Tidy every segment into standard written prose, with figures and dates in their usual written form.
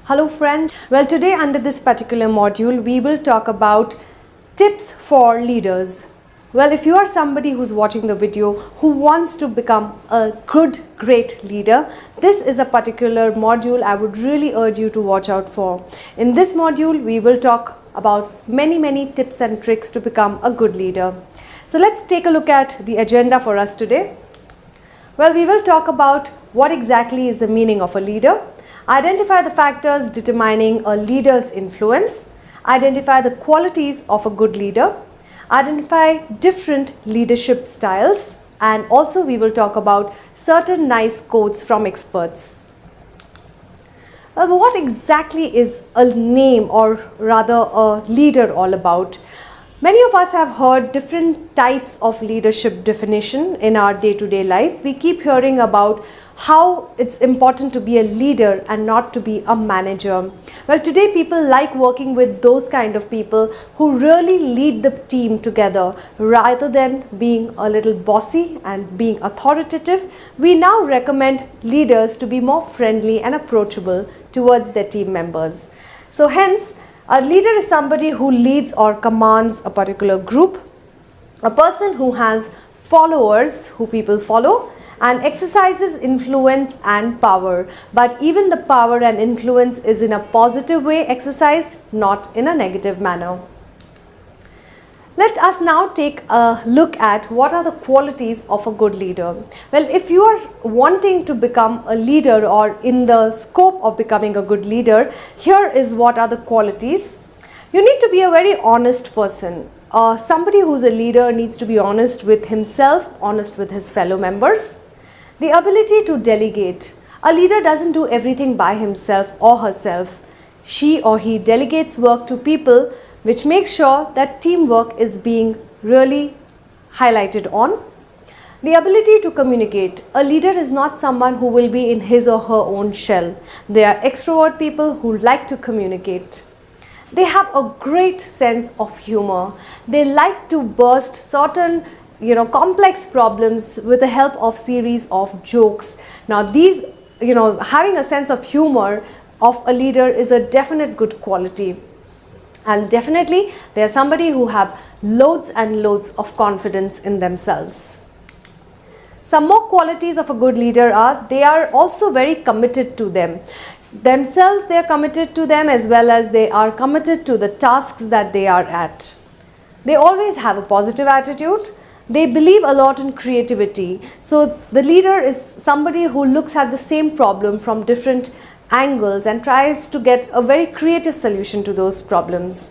Hello friends. Well, today under this particular module, we will talk about tips for leaders. Well, if you are somebody who's watching the video who wants to become a great leader, this is a particular module I would really urge you to watch out for. In this module, we will talk about many tips and tricks to become a good leader. So let's take a look at the agenda for us today. Well, we will talk about what exactly is the meaning of a leader, identify the factors determining a leader's influence, identify the qualities of a good leader, identify different leadership styles, and also we will talk about certain nice quotes from experts. What exactly is a name, or rather a leader, all about? Many of us have heard different types of leadership definition in our day-to-day life. We keep hearing about how it's important to be a leader and not to be a manager. Well, today people like working with those kind of people who really lead the team together rather than being a little bossy and being authoritative. We now recommend leaders to be more friendly and approachable towards their team members. So hence, a leader is somebody who leads or commands a particular group, a person who has followers who people follow, and exercises influence and power. But even the power and influence is in a positive way exercised, not in a negative manner. Let us now take a look at what are the qualities of a good leader. Well, if you are wanting to become a leader or in the scope of becoming a good leader, here is what are the qualities. You need to be a very honest person. Somebody who's a leader needs to be honest with himself, honest with his fellow members. The ability to delegate. A leader doesn't do everything by himself or herself. She or he delegates work to people, which makes sure that teamwork is being really highlighted on. The ability to communicate. A leader is not someone who will be in his or her own shell. They are extrovert people who like to communicate. They have a great sense of humor. They like to burst certain complex problems with the help of series of jokes. Now these, having a sense of humor of a leader is a definite good quality. And definitely they are somebody who have loads and loads of confidence in themselves. Some more qualities of a good leader are they are also very committed to themselves. They are committed to them as well as they are committed to the tasks that they are at. They always have a positive attitude. They believe a lot in creativity. So the leader is somebody who looks at the same problem from different angles and tries to get a very creative solution to those problems.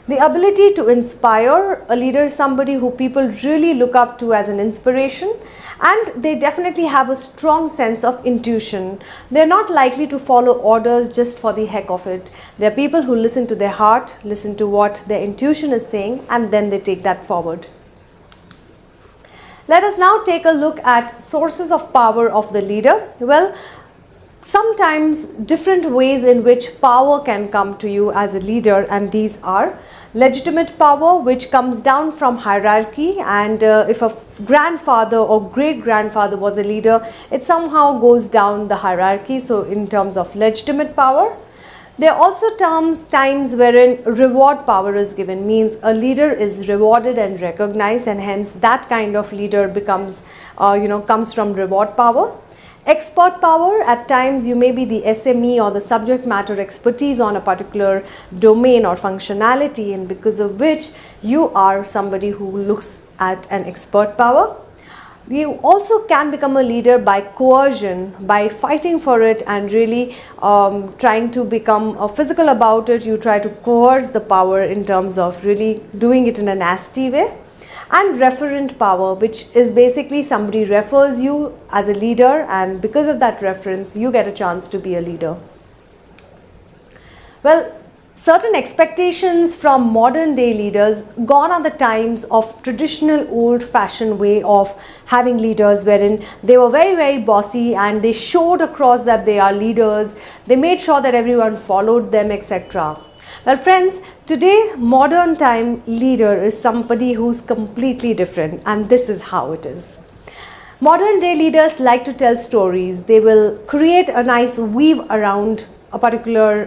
The ability to inspire. A leader is somebody who people really look up to as an inspiration, and they definitely have a strong sense of intuition. They're not likely to follow orders just for the heck of it. They're people who listen to their heart, listen to what their intuition is saying, and then they take that forward. Let us now take a look at sources of power of the leader. Well, sometimes different ways in which power can come to you as a leader, and these are legitimate power, which comes down from hierarchy, and if a grandfather or great-grandfather was a leader, it somehow goes down the hierarchy, so in terms of legitimate power. There are also times wherein reward power is given, means a leader is rewarded and recognized, and hence that kind of leader becomes, comes from reward power. Expert power, at times you may be the SME or the subject matter expertise on a particular domain or functionality, and because of which you are somebody who looks at an expert power. You also can become a leader by coercion, by fighting for it and really trying to become physical about it. You try to coerce the power in terms of really doing it in a nasty way. And referent power, which is basically somebody refers you as a leader, and because of that reference you get a chance to be a leader. Well, certain expectations from modern day leaders, gone are the times of traditional old-fashioned way of having leaders wherein they were very bossy and they showed across that they are leaders. They made sure that everyone followed them, etc. Well friends, today modern time leader is somebody who's completely different, and this is how it is. Modern day leaders like to tell stories. They will create a nice weave around a particular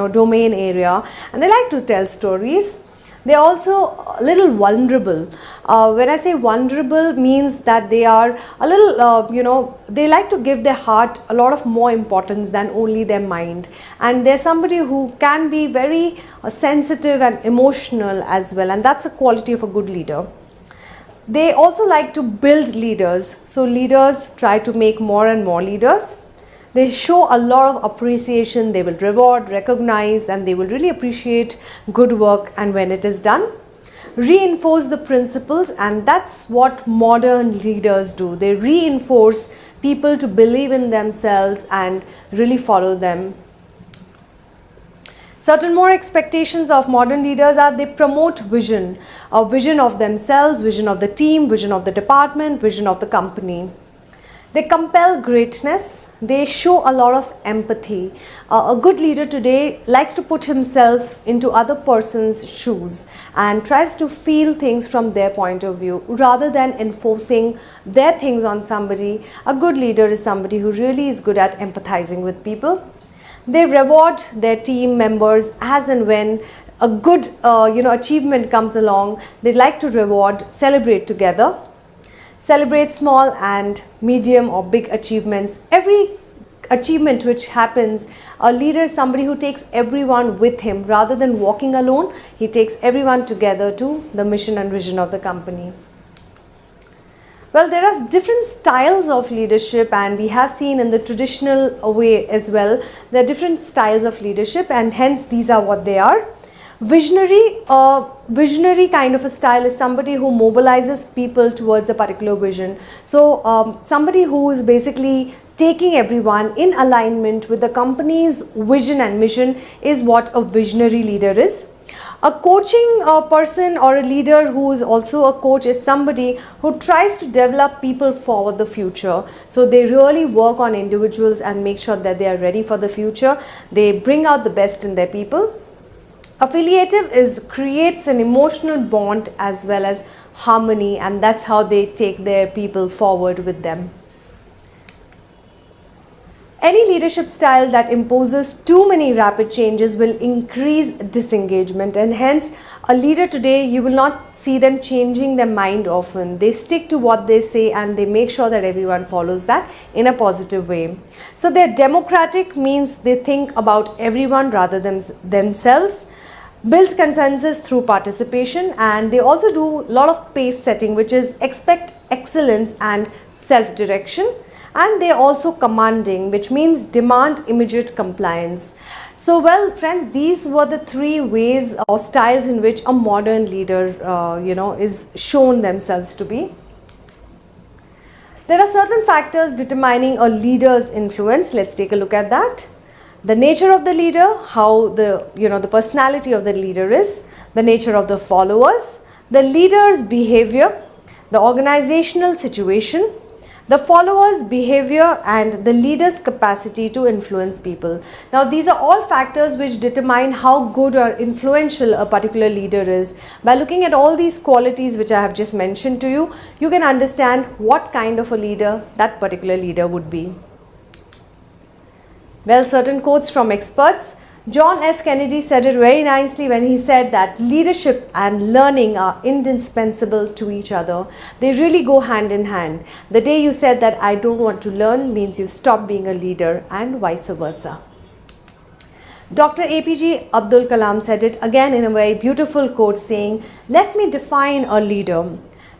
domain area, and they like to tell stories. They're also a little vulnerable. When I say vulnerable, means that they are a little, they like to give their heart a lot of more importance than only their mind. And they're somebody who can be very sensitive and emotional as well. And that's a quality of a good leader. They also like to build leaders. So leaders try to make more and more leaders. They show a lot of appreciation. They will reward, recognize, and they will really appreciate good work and when it is done. Reinforce the principles, and that's what modern leaders do. They reinforce people to believe in themselves and really follow them. Certain more expectations of modern leaders are they promote vision, a vision of themselves, vision of the team, vision of the department, vision of the company. They compel greatness. They show a lot of empathy. A good leader today likes to put himself into other person's shoes and tries to feel things from their point of view rather than enforcing their things on somebody. A good leader is somebody who really is good at empathizing with people. They reward their team members as and when a good achievement comes along. They like to reward, celebrate together. Celebrate small and medium or big achievements. Every achievement which happens, a leader is somebody who takes everyone with him rather than walking alone. He takes everyone together to the mission and vision of the company. Well, there are different styles of leadership, and we have seen in the traditional way as well, there are different styles of leadership, and hence these are what they are. Visionary kind of a style is somebody who mobilizes people towards a particular vision. So somebody who is basically taking everyone in alignment with the company's vision and mission is what a visionary leader is. A coaching person or a leader who is also a coach is somebody who tries to develop people for the future. So they really work on individuals and make sure that they are ready for the future. They bring out the best in their people. Affiliative creates an emotional bond as well as harmony, and that's how they take their people forward with them. Any leadership style that imposes too many rapid changes will increase disengagement, and hence a leader today, you will not see them changing their mind often. They stick to what they say and they make sure that everyone follows that in a positive way. So they're democratic, means they think about everyone rather than themselves. Build consensus through participation, and they also do a lot of pace setting, which is expect excellence and self-direction. And they are also commanding, which means demand immediate compliance. So well friends, these were the three ways or styles in which a modern leader is shown themselves to be. There are certain factors determining a leader's influence. Let's take a look at that. The nature of the leader, how the personality of the leader is, the nature of the followers, the leader's behavior, the organizational situation, the followers' behavior, and the leader's capacity to influence people. Now these are all factors which determine how good or influential a particular leader is. By looking at all these qualities which I have just mentioned to you, you can understand what kind of a leader that particular leader would be. Well, certain quotes from experts. John F. Kennedy said it very nicely when he said that leadership and learning are indispensable to each other. They really go hand in hand. The day you said that I don't want to learn means you stop being a leader, and vice versa. Dr. APJ Abdul Kalam said it again in a very beautiful quote saying, "Let me define a leader.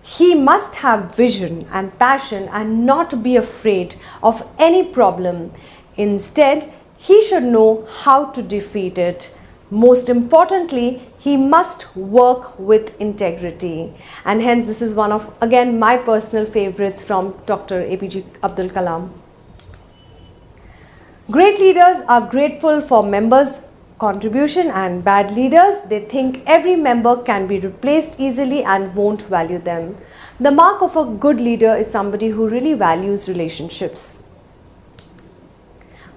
He must have vision and passion and not be afraid of any problem. Instead, he should know how to defeat it. Most importantly, he must work with integrity." And hence this is one of, again, my personal favorites from Dr. APJ Abdul Kalam. Great leaders are grateful for members' contribution, and bad leaders, they think every member can be replaced easily and won't value them. The mark of a good leader is somebody who really values relationships.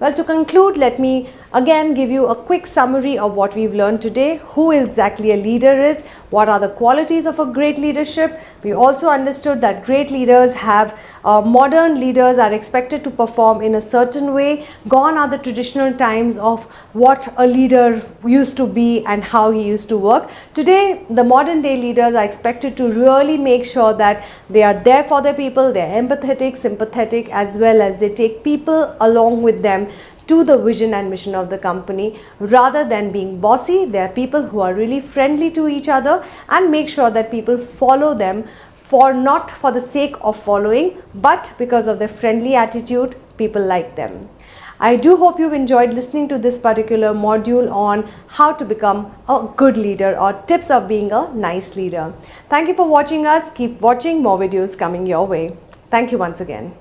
Well, to conclude, let me again give you a quick summary of what we've learned today, who exactly a leader is, what are the qualities of a great leadership. We also understood that great leaders have modern leaders are expected to perform in a certain way. Gone are the traditional times of what a leader used to be and how he used to work. Today, the modern day leaders are expected to really make sure that they are there for their people, they are empathetic, sympathetic, as well as they take people along with them to the vision and mission of the company. Rather than being bossy, they are people who are really friendly to each other and make sure that people follow them not for the sake of following, but because of their friendly attitude, people like them. I do hope you've enjoyed listening to this particular module on how to become a good leader or tips of being a nice leader. Thank you for watching us. Keep watching, more videos coming your way. Thank you once again.